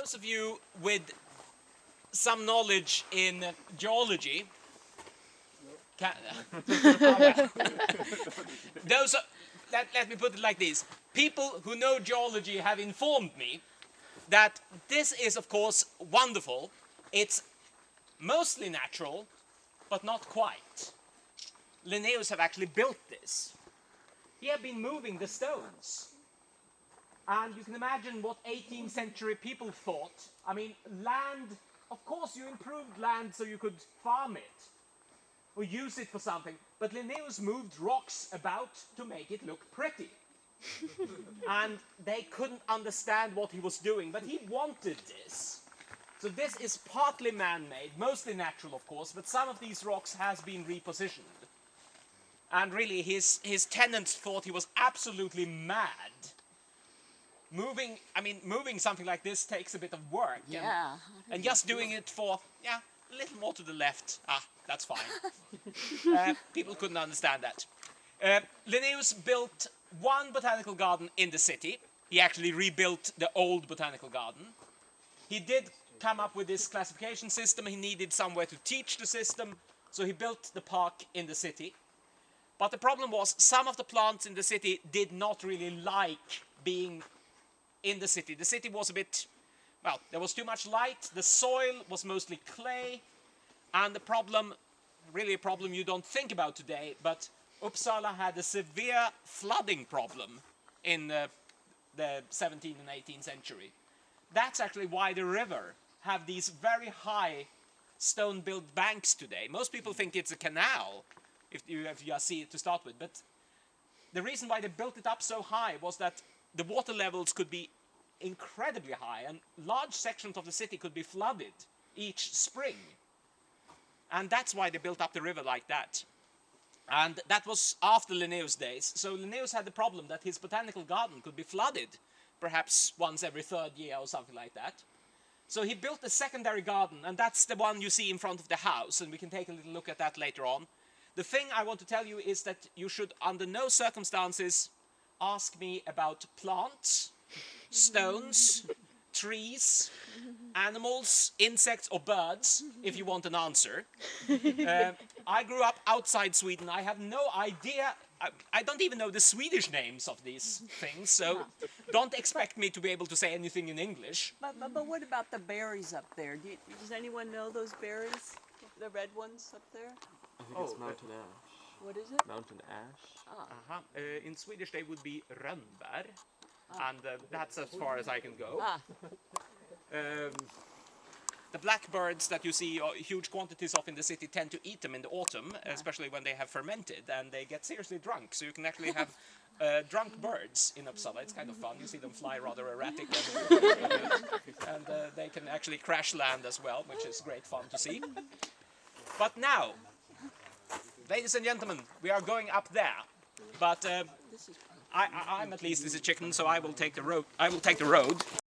those of you with some knowledge in geology, let me put it like this. People who know geology have informed me that this is, of course, wonderful. It's mostly natural, but not quite. Linnaeus have actually built this. He had been moving the stones. And you can imagine what 18th century people thought. I mean, land, of course you improved land so you could farm it or use it for something. But Linnaeus moved rocks about to make it look pretty. And they couldn't understand what he was doing, but he wanted this. So this is partly man-made, mostly natural of course, but some of these rocks has been repositioned. And really his tenants thought he was absolutely mad. Moving something like this takes a bit of work. Yeah. And just doing it for, a little more to the left, that's fine. People couldn't understand that. Linnaeus built one botanical garden in the city. He actually rebuilt the old botanical garden. He did come up with this classification system. He needed somewhere to teach the system, so he built the park in the city. But the problem was some of the plants in the city did not really like being in the city. The city was a bit, there was too much light, the soil was mostly clay, and the problem, really a problem you don't think about today, but Uppsala had a severe flooding problem in the 17th and 18th century. That's actually why the river have these very high stone-built banks today. Most people think it's a canal, if you see it to start with, but the reason why they built it up so high was that the water levels could be incredibly high, and large sections of the city could be flooded each spring. And that's why they built up the river like that. And that was after Linnaeus' days. So Linnaeus had the problem that his botanical garden could be flooded, perhaps once every third year or something like that. So he built a secondary garden, and that's the one you see in front of the house, and we can take a little look at that later on. The thing I want to tell you is that you should, under no circumstances, ask me about plants, stones, trees, animals, insects or birds, if you want an answer. I grew up outside Sweden. I have no idea. I don't even know the Swedish names of these things, so don't expect me to be able to say anything in English. But what about the berries up there? Does anyone know those berries? The red ones up there? I think it's mountain ash. What is it? Mountain ash. In Swedish they would be rönnbär, and that's as far as I can go. The blackbirds that you see huge quantities of in the city tend to eat them in the autumn, especially when they have fermented, and they get seriously drunk. So you can actually have drunk birds in Uppsala. It's kind of fun. You see them fly rather erratic, and they can actually crash land as well, which is great fun to see. But now, ladies and gentlemen, we are going up there. But I'm at least as a chicken, so I will take the road.